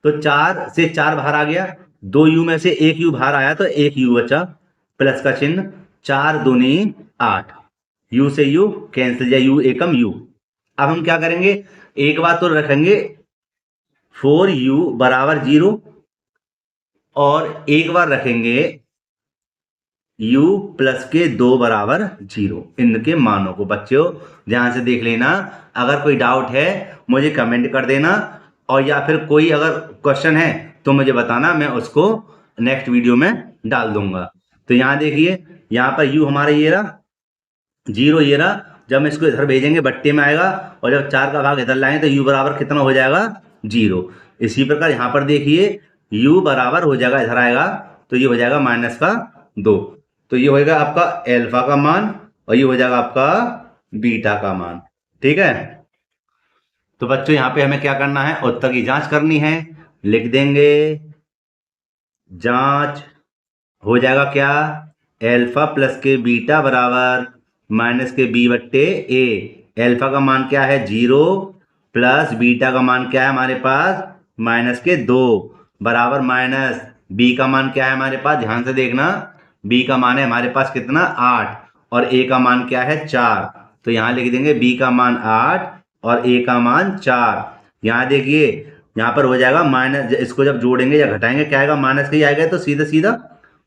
तो 4 से 4 बाहर आ गया, 2 u में से 1 u बाहर आया तो 1 u बचा, प्लस का चिन्ह, 4 दूनी 8, u से u कैंसिल या u एकम u। अब हम क्या करेंगे, एक बात तो रखेंगे 4u बराबर 0, और एक बार रखेंगे u प्लस के 2 बराबर 0, इनके मानों को बच्चों ध्यान से देख लेना। अगर कोई डाउट है मुझे कमेंट कर देना, और या फिर कोई अगर क्वेश्चन है तो मुझे बताना, मैं उसको नेक्स्ट वीडियो में डाल दूंगा। तो यहाँ देखिए, यहाँ पर u हमारा ये रहा 0, ये रहा। जब हम इसको इधर भेजेंगे बट्टे में आएगा, और जब 4 का भाग इधर लाएंगे तो u बराबर कितना हो जाएगा 0। इसी प्रकार यहाँ पर देखिए u बराबर हो जाएगा, इधर आएगा तो ये हो जाएगा -2। तो ये होएगा आपका एल्फा का मान, और ये हो जाएगा आपका बीटा का मान। ठीक है, तो बच्चों यहाँ पे हमें क्या करना है, उत्तर की जांच करनी है। लिख देंगे जांच हो जाएगा क्या, एल्फा प्लस के बीटा बराबर माइनस के बी बट्टे ए। एल्फा का मान क्या है 0, प्लस बीटा का मान क्या है हमारे पास -2 बराबर माइनस बी का मान क्या है हमारे पास, ध्यान से देखना, बी का मान है हमारे पास कितना 8, और ए का मान क्या है 4। तो यहाँ लिख देंगे बी का मान 8 और ए का मान 4। यहाँ देखिए यहाँ पर हो जाएगा माइनस, इसको जब जोड़ेंगे या घटाएंगे क्या आएगा, माइनस का ही आएगा, तो सीधा सीधा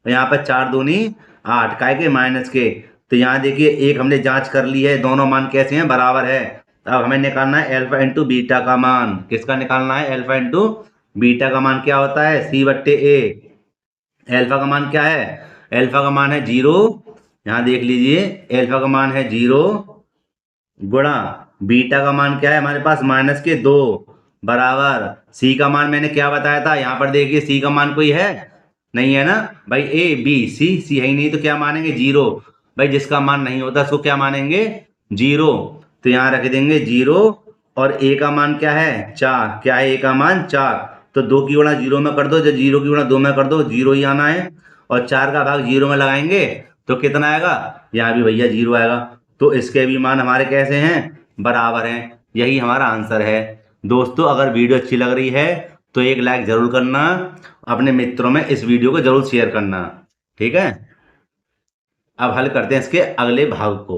यहाँ पर 4 दूनी 8 काय के माइनस के। तो यहाँ देखिए एक हमने जांच कर ली है, दोनों मान कैसे हैं, बराबर है। अब हमें निकालना है एल्फा इंटू बीटा का मान। किसका निकालना है, एल्फा इंटू बीटा का मान क्या होता है सी बट्टे ए। एल्फा का मान क्या है, एल्फा का मान है 0, यहाँ देख लीजिए एल्फा का मान है 0 गुणा बीटा का मान क्या है हमारे पास -2 बराबर सी का मान मैंने क्या बताया था, यहाँ पर देखिए सी का मान कोई है नहीं है ना भाई, ए बी सी है ही नहीं, तो क्या मानेंगे 0। भाई जिसका मान नहीं होता उसको क्या मानेंगे 0। तो यहाँ रख देंगे 0, और ए का मान क्या है 4, क्या है ए का मान 4। तो 2 की गुणा 0 में कर दो, जब 0 की गुणा 2 में कर दो 0 ही आना है, और 4 का भाग 0 में लगाएंगे तो कितना आएगा, यहाँ भी भैया 0 आएगा। तो इसके भी मान हमारे कैसे हैं, बराबर हैं। यही हमारा आंसर है। दोस्तों अगर वीडियो अच्छी लग रही है तो एक लाइक जरूर करना, अपने मित्रों में इस वीडियो को जरूर शेयर करना। ठीक है, अब हल करते हैं इसके अगले भाग को।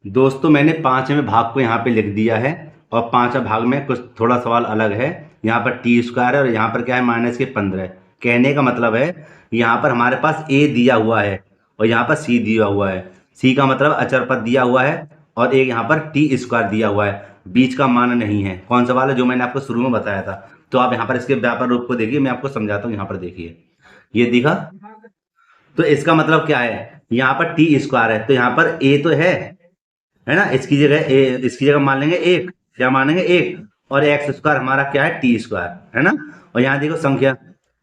दोस्तों मैंने 5वें भाग को यहाँ पे लिख दिया है, और 5वें भाग में कुछ थोड़ा सवाल अलग है। यहाँ पर टी स्क्वायर है और यहाँ पर क्या है -15। कहने का मतलब है यहाँ पर हमारे पास ए दिया हुआ है और यहाँ पर सी दिया हुआ है। सी का मतलब अचर पद दिया हुआ है, और एक यहाँ पर टी स्क्वायर दिया हुआ है, बीच का मान नहीं है। कौन सा वाला, जो मैंने आपको शुरू में बताया था। तो आप यहाँ पर इसके व्यापक रूप को देखिए, मैं आपको समझाता हूँ। यहाँ पर देखिए ये दिखा, तो इसका मतलब क्या है, यहाँ पर टी स्क्वायर है तो यहाँ पर ए तो है ना, इसकी जगह ए, इसकी जगह मान लेंगे 1, क्या मानेंगे 1, और एक्स स्क्वायर हमारा क्या है टी स्क्वायर, है ना। और यहाँ देखो संख्या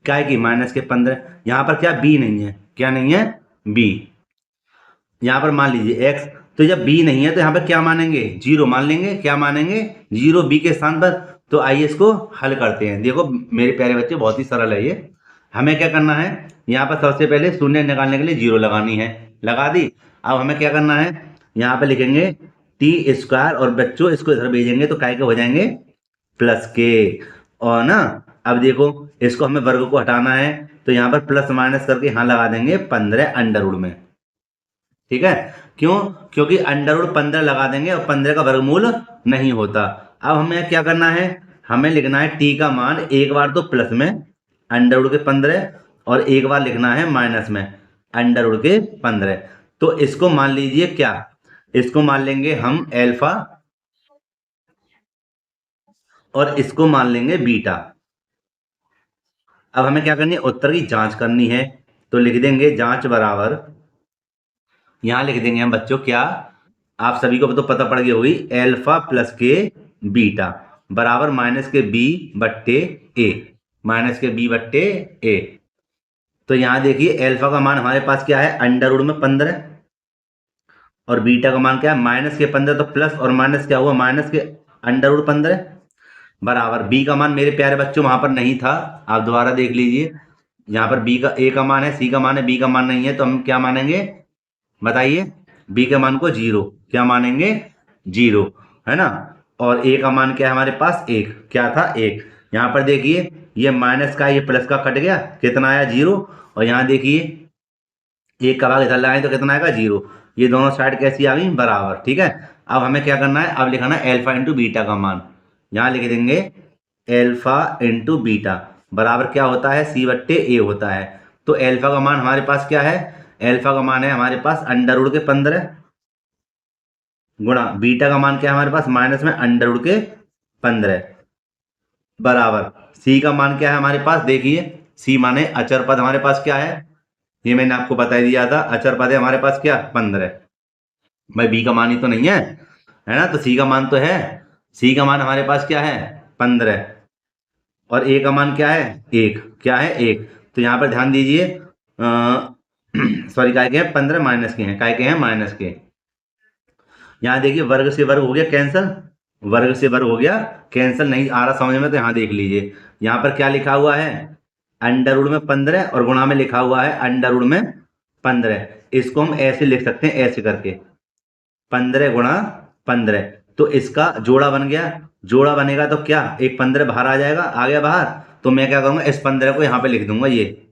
क्या है कि -15। यहाँ पर क्या बी नहीं है, क्या नहीं है बी। यहाँ पर मान लीजिए x, तो जब b नहीं है तो यहाँ पर क्या मानेंगे 0 मान लेंगे, क्या मानेंगे 0 b के स्थान पर। तो आइए इसको हल करते हैं। देखो मेरे प्यारे बच्चे बहुत ही सरल है ये। हमें क्या करना है, यहाँ पर सबसे पहले शून्य निकालने के लिए 0 लगानी है, लगा दी। अब हमें क्या करना है, यहाँ पे लिखेंगे टी स्क्वायर, और बच्चों इसको इधर भेजेंगे तो काय के हो जाएंगे प्लस के, और ना अब देखो इसको हमें वर्ग को हटाना है, तो यहाँ पर प्लस माइनस करके यहाँ लगा देंगे 15 अंडर रूट में। ठीक है, क्यों, क्योंकि अंडर रूट 15 लगा देंगे और 15 का वर्गमूल नहीं होता। अब हमें क्या करना है, हमें लिखना है टी का मान एक बार तो प्लस में अंडर रूट के 15, और एक बार लिखना है माइनस में अंडर रूट के 15। तो इसको मान लीजिए क्या, इसको मान लेंगे हम एल्फा, और इसको मान लेंगे बीटा। अब हमें क्या करनी है, उत्तर की जांच करनी है। तो लिख देंगे जांच बराबर, यहां लिख देंगे हम बच्चों क्या, आप सभी को तो पता पड़ गई होगी, एल्फा प्लस के बीटा बराबर माइनस के बी बट्टे ए, माइनस के बी बट्टे ए। तो यहां देखिए एल्फा का मान हमारे पास क्या है अंडर रूट में 15, और बीटा का मान क्या है -के 15, तो प्लस और माइनस क्या हुआ, माइनस के अंडर रूट 15 बराबर बी का मान मेरे प्यारे बच्चों वहां पर नहीं था, आप दोबारा देख लीजिए। यहाँ पर बी का ए का मान है, सी का मान है, बी का मान नहीं है, तो हम क्या मानेंगे बताइए, बी के मान को 0, क्या मानेंगे 0, है ना। और ए का मान क्या है हमारे पास 1, क्या था 1। यहाँ पर देखिए ये माइनस का ये प्लस का कट गया, कितना आया 0, और यहाँ देखिए एक का भाग इधर लगाएं तो कितना आएगा 0। ये दोनों साइड कैसी आ गई बराबर। ठीक है, अब हमें क्या करना है, अब लिखना है एल्फा इंटू बीटा का मान। यहाँ लिख देंगे एल्फा इंटू बीटा बराबर क्या होता है सी बट्टे ए होता है। तो एल्फा का मान हमारे पास क्या है एल्फा का मान है हमारे पास अंडर रूट के 15 गुणा बीटा का मान क्या है हमारे पास माइनस में अंडर रूट के 15 बराबर सी का मान क्या है हमारे पास, देखिए सी माने अचर पद हमारे पास क्या है, ये मैंने आपको बता दिया था, अचर पद है हमारे पास क्या 15। भाई बी का मान ही तो नहीं है ना, तो सी का मान तो है। सी का मान हमारे पास क्या है 15 और ए का मान क्या है 1, क्या है 1। तो यहाँ पर ध्यान दीजिए सॉरी काय के हैं 15 माइनस के हैं, काय के हैं माइनस के। यहाँ देखिए वर्ग से वर्ग हो गया कैंसल, वर्ग से वर्ग हो गया कैंसल, नहीं आ रहा समझ में तो यहाँ देख लीजिए, यहाँ पर क्या लिखा हुआ है अंडर रूट में 15 और गुणा में लिखा हुआ है अंडर रूट में 15। इसको हम ऐसे लिख सकते हैं, ऐसे करके 15 गुणा 15, तो इसका जोड़ा बन गया। जोड़ा बनेगा तो क्या एक 15 बाहर आ जाएगा, आ गया बाहर, तो मैं क्या करूंगा इस 15 को यहाँ पे लिख दूंगा, ये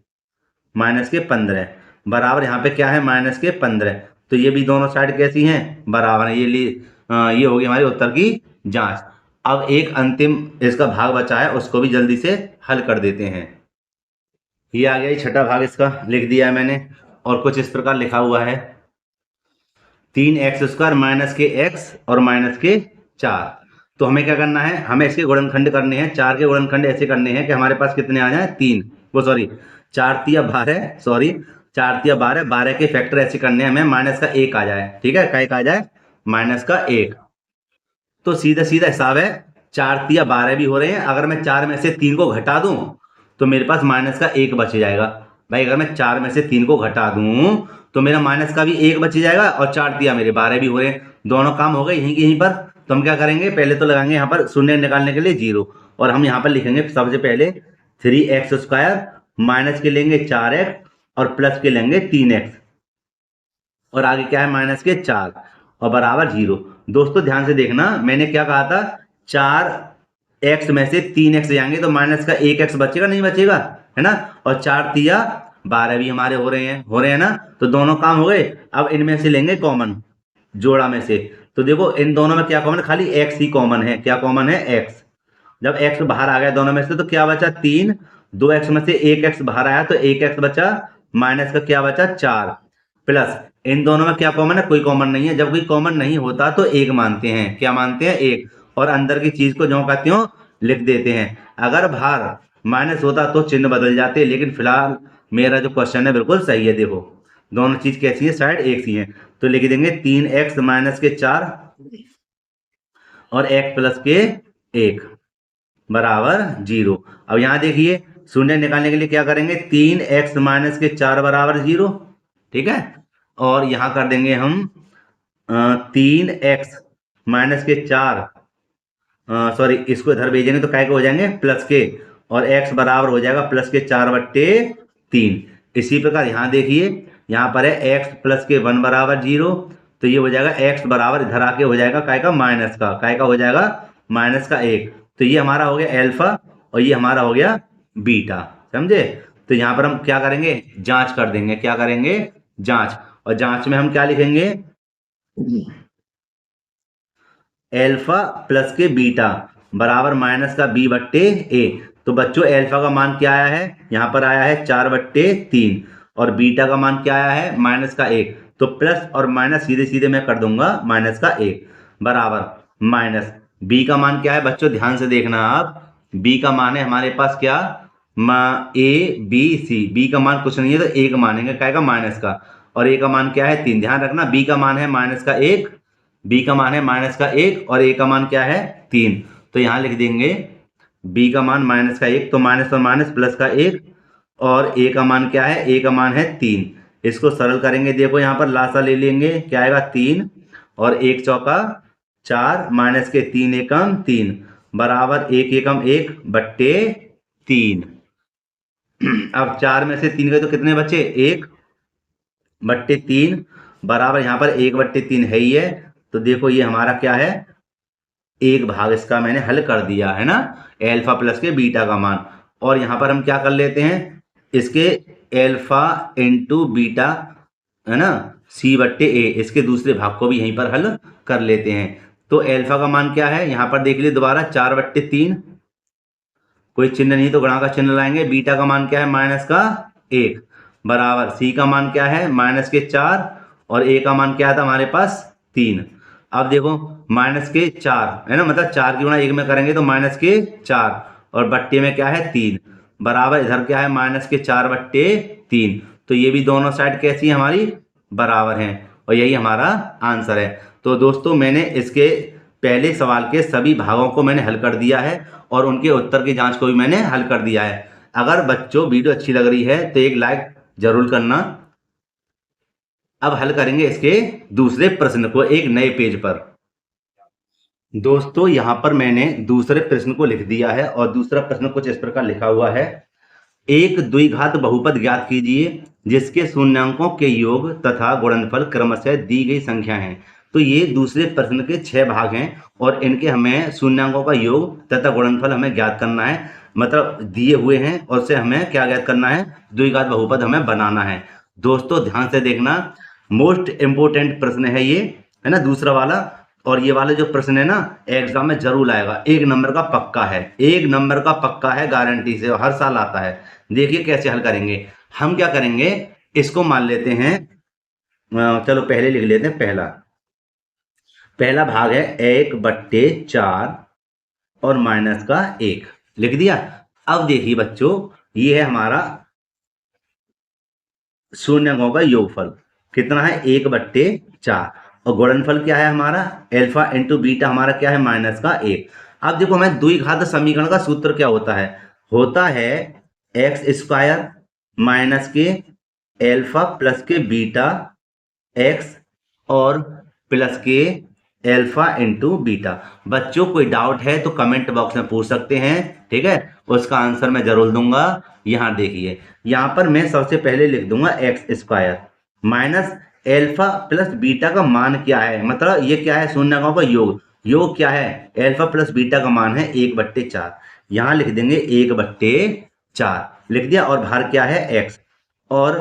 माइनस के 15 बराबर यहाँ पे क्या है माइनस के 15। तो ये भी दोनों साइड कैसी हैं बराबर है, ये होगी हमारी उत्तर की जांच। अब एक अंतिम इसका भाग बचा है, उसको भी जल्दी से हल कर देते हैं। ये आ गया, ये छठा भाग इसका लिख दिया है मैंने, और कुछ इस प्रकार लिखा हुआ है 3x² माइनस के x और माइनस के 4। तो हमें क्या करना है, हमें इसके गुणनखंड करने हैं, 4 के गुणनखंड ऐसे करने हैं कि हमारे पास कितने आ जाए 3, वो सॉरी 4 तिया 12, सॉरी 4 तिया 12, 12 के फैक्टर ऐसे करने हैं हमें माइनस का 1 आ जाए, ठीक है, काय का आ जाए माइनस का 1। तो सीधा सीधा हिसाब है 4 तिया 12 भी हो रहे हैं, अगर मैं 4 में से 3 को घटा दूं तो मेरे पास माइनस का 1 बच जाएगा। भाई अगर मैं 4 में से 3 को घटा दूं तो मेरा माइनस का भी 1 बच जाएगा, और 4 तिया मेरे 12 भी हो रहे हैं, दोनों काम हो गए यहीं पर। तो हम क्या करेंगे, पहले तो लगाएंगे यहाँ पर शून्य निकालने के लिए 0, और हम यहाँ पर लिखेंगे सबसे पहले 3x² माइनस के लेंगे 4x और प्लस के लेंगे 3x, और आगे क्या है माइनस के 4 और बराबर 0। दोस्तों ध्यान से देखना, मैंने क्या कहा था 4x में से 3x जाएंगे तो माइनस का 1x बचेगा, नहीं बचेगा, है ना, और 4 तिया 12 भी हमारे हो रहे हैं ना, तो दोनों काम हो गए। अब इनमें से लेंगे कॉमन, जोड़ा में से, तो देखो इन दोनों में क्या कॉमन है, खाली x ही कॉमन है, क्या कॉमन है x। जब x बाहर आ गया दोनों में से तो क्या बचा 3, 2x में से 1x बाहर आया तो 1x बचा, माइनस का क्या बचा 4, प्लस इन दोनों में क्या कॉमन है, कोई कॉमन नहीं है। जब कोई कॉमन नहीं होता तो 1 मानते हैं, क्या मानते हैं 1, और अंदर की चीज को जो कहते हो लिख देते हैं। अगर बाहर माइनस होता तो चिन्ह बदल जाते, लेकिन फिलहाल मेरा जो क्वेश्चन है बिल्कुल सही है। देखो दोनों चीज कैसी है, साइड एक सी है, तो लिख देंगे 3x माइनस के 4 और x प्लस के 1 बराबर 0। अब यहां देखिए शून्य निकालने के लिए क्या करेंगे, 3x माइनस के 4 बराबर 0, ठीक है, और यहां कर देंगे हम 3x माइनस के 4, सॉरी इसको इधर भेजेंगे तो काय के हो जाएंगे प्लस के, और x बराबर हो जाएगा प्लस के 4/3। इसी प्रकार यहाँ देखिए, यहाँ पर है x प्लस के 1 बराबर 0, तो ये हो जाएगा x बराबर इधर आके हो जाएगा काय का माइनस का, काय का हो जाएगा माइनस का 1। तो ये हमारा हो गया अल्फा और ये हमारा हो गया बीटा, समझे। तो यहाँ पर हम क्या करेंगे, जांच कर देंगे, क्या करेंगे जांच, और जांच में हम क्या लिखेंगे एल्फा प्लस के बीटा बराबर माइनस का b/a। तो बच्चों एल्फा का मान क्या आया है, यहाँ पर आया है 4/3, और बीटा का मान क्या आया है माइनस का 1। तो प्लस और माइनस सीधे सीधे मैं कर दूंगा माइनस का 1 बराबर माइनस b का मान क्या है बच्चों, ध्यान से देखना आप, b का मान है हमारे पास क्या a b c, b का मान कुछ नहीं है तो 1 मानेंगे, क्या का माइनस का, और a का मान क्या है 3। ध्यान रखना b का मान है माइनस का 1, b का मान है माइनस का 1 और a का मान क्या है 3। तो यहां लिख देंगे b का मान माइनस का 1, तो माइनस और माइनस प्लस का 1, और a का मान क्या है, a का मान है 3। इसको सरल करेंगे, देखो यहाँ पर लासा ले लेंगे, क्या आएगा 3 और 1 चौका 4 माइनस के 3 एकम 3 बराबर 1 एकम 1/3। अब 4 में से 3 गए तो कितने बचे 1/3 बराबर यहाँ पर 1/3 है ही है। तो देखो ये हमारा क्या है, एक भाग इसका मैंने हल कर दिया है ना, एल्फा प्लस के बीटा का मान। और यहां पर हम क्या कर लेते हैं, इसके एल्फा इंटू बीटा है ना c/a, इसके दूसरे भाग को भी यहीं पर हल कर लेते हैं। तो एल्फा का मान क्या है, यहां पर देख लीजिए दोबारा 4/3, कोई चिन्ह नहीं तो गुणा का चिन्ह लाएंगे। बीटा का मान क्या है माइनस का 1 बराबर सी का मान क्या है -4 और ए का मान क्या था हमारे पास 3। अब देखो -4 है ना, मतलब 4 की गुणा 1 में करेंगे तो -4 और बट्टे में क्या है 3 बराबर इधर क्या है -4/3। तो ये भी दोनों साइड कैसी है हमारी बराबर हैं और यही हमारा आंसर है। तो दोस्तों मैंने इसके पहले सवाल के सभी भागों को मैंने हल कर दिया है और उनके उत्तर की जांच को भी मैंने हल कर दिया है। अगर बच्चों वीडियो अच्छी लग रही है तो एक लाइक जरूर करना। अब हल करेंगे इसके दूसरे प्रश्न को एक नए पेज पर। दोस्तों यहाँ पर मैंने दूसरे प्रश्न को लिख दिया है और दूसरा प्रश्न कुछ इस प्रकार लिखा हुआ है। एक द्विघात बहुपद ज्ञात कीजिए जिसके शून्यांकों के योग तथा गुणनफल क्रमशः दी गई संख्या है। तो ये दूसरे प्रश्न के 6 भाग हैं और इनके हमें शून्यांकों का योग तथा गुणनफल हमें ज्ञात करना है, मतलब दिए हुए हैं और उससे हमें क्या ज्ञात करना है, द्विघात बहुपद हमें बनाना है। दोस्तों ध्यान से देखना, मोस्ट इंपोर्टेंट प्रश्न है ये, है ना, दूसरा वाला। और ये वाला जो प्रश्न है ना एग्जाम में जरूर आएगा, 1 नंबर का पक्का है, 1 नंबर का पक्का है गारंटी से, हर साल आता है। देखिए कैसे हल करेंगे। हम क्या करेंगे, इसको मान लेते हैं, चलो पहले लिख लेते हैं। पहला भाग है 1/4 और -1 लिख दिया। अब देखिए बच्चों ये है हमारा शून्यकों का योगफल कितना है 1/4 और गुणनफल क्या है हमारा अल्फा इंटू बीटा, हमारा क्या है -1। अब देखो हमें द्विघात समीकरण का सूत्र क्या होता है x² माइनस के अल्फा प्लस के बीटा x और प्लस के अल्फा इंटू बीटा। बच्चों कोई डाउट है तो कमेंट बॉक्स में पूछ सकते हैं, ठीक है, उसका आंसर मैं जरूर दूंगा। यहाँ देखिए, यहाँ पर मैं सबसे पहले लिख दूंगा x² minus alpha plus beta का मान क्या है, मतलब ये क्या है शून्यकों का योग क्या है, अल्फा प्लस बीटा का मान है 1/4। यहाँ लिख देंगे 1/4 लिख दिया और बाहर क्या है x और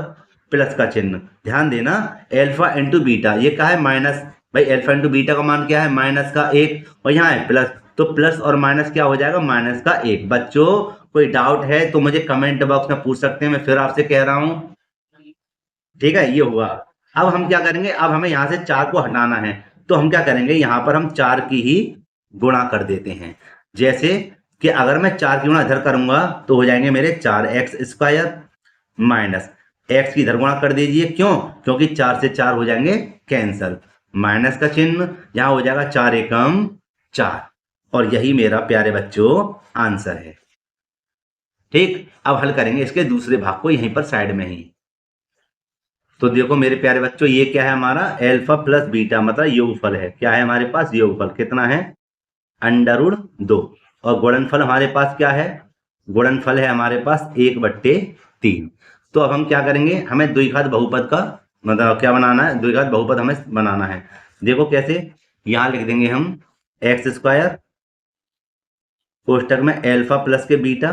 प्लस का चिन्ह। ध्यान देना अल्फा इंटू बीटा ये क्या है माइनस, भाई अल्फा इंटू बीटा का मान क्या है -1 और यहाँ है प्लस, तो प्लस और माइनस क्या हो जाएगा -1। बच्चों कोई डाउट है तो मुझे कमेंट बॉक्स में पूछ सकते हैं, मैं फिर आपसे कह रहा हूं, ठीक है। ये हुआ। अब हम क्या करेंगे, अब हमें यहाँ से 4 को हटाना है तो हम क्या करेंगे, यहाँ पर हम 4 की ही गुणा कर देते हैं। जैसे कि अगर मैं 4 की गुणा इधर करूंगा तो हो जाएंगे मेरे 4x² माइनस x की इधर गुणा कर दीजिए, क्यों, क्योंकि 4 से 4 हो जाएंगे कैंसल, माइनस का चिन्ह, यहाँ हो जाएगा 4 एकम 4 और यही मेरा प्यारे बच्चों आंसर है। ठीक, अब हल करेंगे इसके दूसरे भाग को यहीं पर साइड में ही। तो देखो मेरे प्यारे बच्चों ये क्या है हमारा अल्फा प्लस बीटा, मतलब योगफल है, क्या है हमारे पास योगफल कितना है √2 और गुणनफल हमारे पास क्या है, गुणनफल है हमारे पास 1/3। तो अब हम क्या करेंगे, हमें द्विघात बहुपद का मतलब क्या बनाना है, द्विघात बहुपद हमें बनाना है। देखो कैसे, यहां लिख देंगे हम x² कोष्टक में अल्फा प्लस के बीटा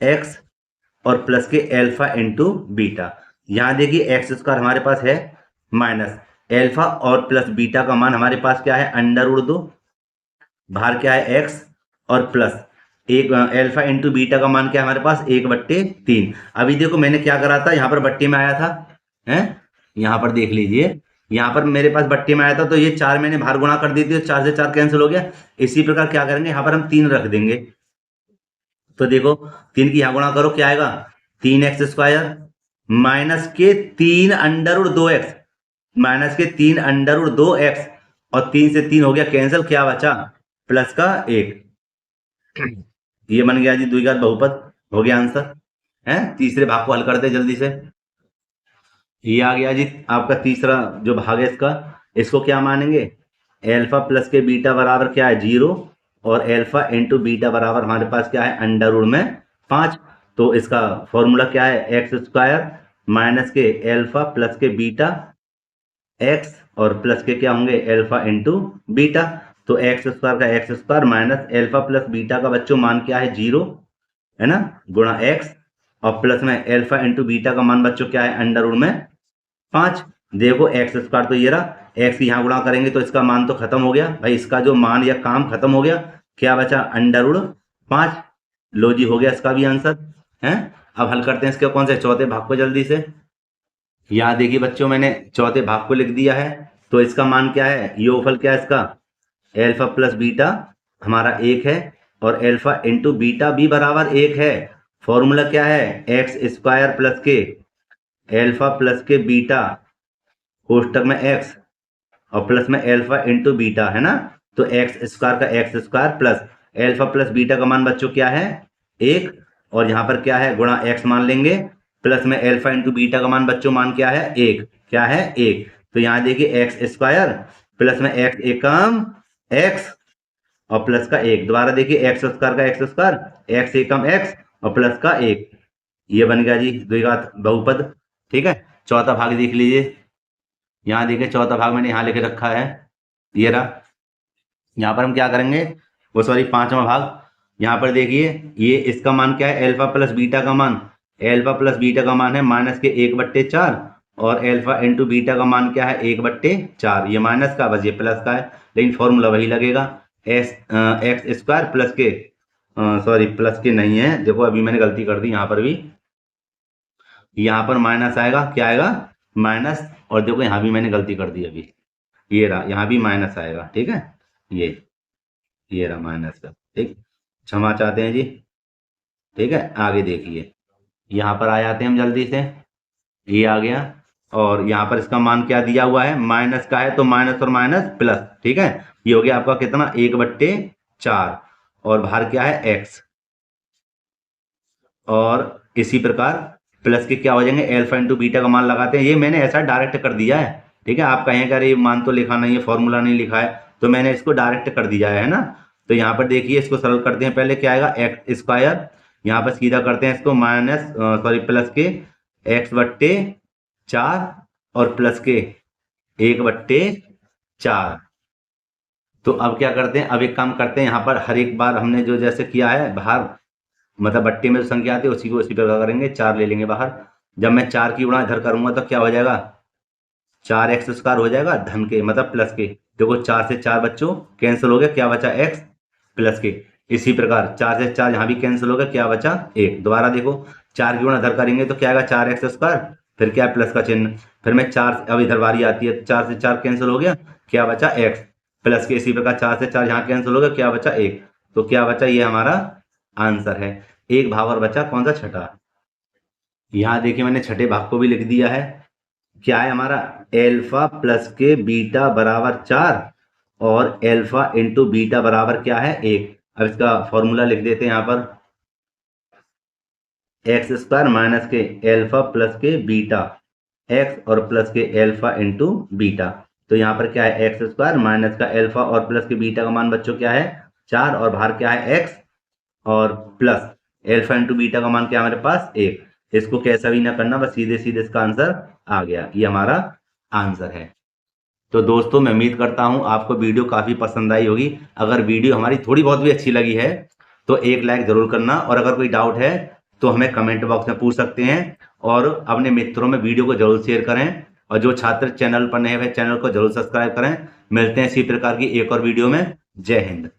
x और प्लस के अल्फा इंटू बीटा। यहां देखिए x² हमारे पास है माइनस अल्फा और प्लस बीटा का मान हमारे पास क्या है √2, बाहर क्या है x और प्लस एक अल्फा इंटू बीटा का मान क्या है हमारे पास 1/3। अभी देखो मैंने क्या करा था, यहाँ पर बट्टे में आया था, है यहाँ पर देख लीजिए, यहाँ पर मेरे पास बट्टे में आया था तो ये 4 मैंने बाहर गुणा कर दी थी तो 4 से 4 कैंसिल हो गया। इसी प्रकार क्या करेंगे, यहाँ पर हम 3 रख देंगे। तो देखो 3 की यहाँ गुणा करो क्या आएगा 3x² माइनस के 3 √2x माइनस के 3 √2x और 3 से 3 हो गया कैंसिल, क्या बचा प्लस का 1। ये बन गया जी द्विघात बहुपद, हो गया आंसर है। तीसरे भाग को हल करते जल्दी से। ये आ गया जी आपका तीसरा जो भाग है इसको क्या मानेंगे, अल्फा प्लस के बीटा बराबर क्या है 0 और अल्फा इंटू बीटा बराबर हमारे पास क्या है √5। तो इसका फॉर्मूला क्या है x² माइनस के अल्फा प्लस के बीटा x और प्लस के क्या होंगे अल्फा इंटू बीटा। तो x² का x² minus alpha plus beta का बच्चों मान क्या है 0 है ना, गुणा x और प्लस में अल्फा इंटू बीटा का मान बच्चों क्या है √5। देखो x² तो ये रहा, x यहाँ गुणा करेंगे तो इसका मान तो खत्म हो गया भाई, इसका जो मान या काम खत्म हो गया, क्या बचा √5। लो जी हो गया इसका भी आंसर है। अब हल करते हैं इसके कौन से चौथे भाग को जल्दी से। यहाँ देखिए बच्चों मैंने चौथे भाग को लिख दिया है। तो इसका मान क्या है, योगफल क्या है इसका, एल्फा प्लस बीटा हमारा 1 है और एल्फा इंटू बीटा भी बराबर 1 है। फॉर्मूला क्या है, एक्स स्क्वायर प्लस के एल्फा प्लस के बीटा कोष्टक में एक्स और प्लस में एल्फा इंटू बीटा है ना। तो एक्स स्क्वायर का x square plus alpha plus beta का मान बच्चों क्या है 1 और यहाँ पर क्या है गुणा एक्स मान लेंगे प्लस में एल्फा इंटू बीटा का मान बच्चों मान क्या है 1, क्या है 1। तो यहाँ देखिए एक्स स्क्वायर प्लस में एक्स एकम एक्स और प्लस का 1, दोबारा देखिए एक्स स्क्वायर का एक्स स्क्वायर एक्स एकम एक्स और प्लस का 1, ये बन गया जी द्विघात बहुपद। ठीक है, चौथा भाग देख लीजिए। यहाँ देखिए चौथा भाग मैंने यहाँ लिख रखा है, ये रहा। यहाँ पर हम क्या करेंगे, वो सॉरी पांचवा भाग। यहाँ पर देखिए ये इसका मान क्या है, एल्फा प्लस बीटा का मान, एल्फा प्लस बीटा का मान है माइनस के 1/4 और एल्फा इंटू बीटा का मान क्या है 1/4। ये माइनस का बस ये प्लस का है, लेकिन फॉर्मूला वही लगेगा एक्स स्क्वायर प्लस के सॉरी प्लस के नहीं है, देखो अभी मैंने गलती कर दी, यहाँ पर भी यहाँ पर माइनस आएगा, क्या आएगा माइनस, और देखो यहाँ भी मैंने गलती कर दी अभी, ये रहा यहाँ भी माइनस आएगा। ठीक है, ये रहा माइनस का, ठीक, क्षमा चाहते हैं जी। ठीक है, आगे देखिए यहाँ पर आ जाते हैं हम जल्दी से, ये आ गया और यहाँ पर इसका मान क्या दिया हुआ है, माइनस का है तो माइनस और माइनस प्लस। ठीक है, ये हो गया आपका कितना 1/4 और बाहर क्या है एक्स, और इसी प्रकार प्लस के क्या हो जाएंगे एल्फा इंटू बीटा का मान लगाते हैं। ये मैंने ऐसा डायरेक्ट कर दिया है। ठीक है, आप कहें अरे ये मान तो लिखा नहीं है, फॉर्मूला नहीं लिखा है, तो मैंने इसको डायरेक्ट कर दिया है ना। तो यहाँ पर देखिए इसको सरल करते हैं, पहले क्या आएगा एक्स स्क्वायर, यहाँ पर सीधा करते हैं इसको माइनस सॉरी प्लस के x/4 और प्लस के 1/4। तो अब क्या करते हैं, अब एक काम करते हैं, यहाँ पर हर एक बार हमने जो जैसे किया है बाहर मतलब बट्टे में जो संख्या आती है उसी को उसी प्रकार करेंगे, 4 ले लेंगे बाहर। जब मैं 4 की गुणा इधर करूंगा तो क्या हो जाएगा 4x² हो जाएगा धन के मतलब प्लस के। देखो 4 से 4 बच्चों कैंसिल हो गया, क्या बचा x प्लस के। इसी प्रकार 4 से 4 यहाँ भी कैंसिल हो गया, क्या बचा 1। दोबारा देखो 4 की गुणा इधर करेंगे तो क्या आएगा 4x², फिर क्या है प्लस का चिन्ह, फिर मैं 4 अब इधर बारी आती है, 4 से 4 कैंसिल हो गया, क्या बचा x प्लस के। इसी प्रकार 4 से 4 यहाँ कैंसिल हो गया, क्या बचा 1, तो क्या बचा, ये हमारा आंसर है। एक भाग और बचा, कौन सा, छठा। यहाँ देखिए मैंने छठे भाग को भी लिख दिया है, क्या है हमारा एल्फा प्लस के बीटा बराबर 4 और एल्फा इंटू बीटा बराबर क्या है 1। अब इसका फॉर्मूला लिख देते हैं यहाँ पर, x² माइनस के एल्फा प्लस के बीटा x और प्लस के एल्फा इंटू बीटा। तो यहाँ पर क्या है x² माइनस का एल्फा और प्लस के बीटा का मान बच्चों क्या है 4 और बाहर क्या है x और प्लस एल्फा इंटू बीटा का मान क्या है हमारे पास 1। इसको कैसा भी ना करना, बस सीधे सीधे इसका आंसर आ गया, ये हमारा आंसर है। तो दोस्तों मैं उम्मीद करता हूं आपको वीडियो काफी पसंद आई होगी। अगर वीडियो हमारी थोड़ी बहुत भी अच्छी लगी है तो एक लाइक जरूर करना, और अगर कोई डाउट है तो हमें कमेंट बॉक्स में पूछ सकते हैं, और अपने मित्रों में वीडियो को जरूर शेयर करें, और जो छात्र चैनल पर नए हुए चैनल को जरूर सब्सक्राइब करें। मिलते हैं इसी प्रकार की एक और वीडियो में। जय हिंद।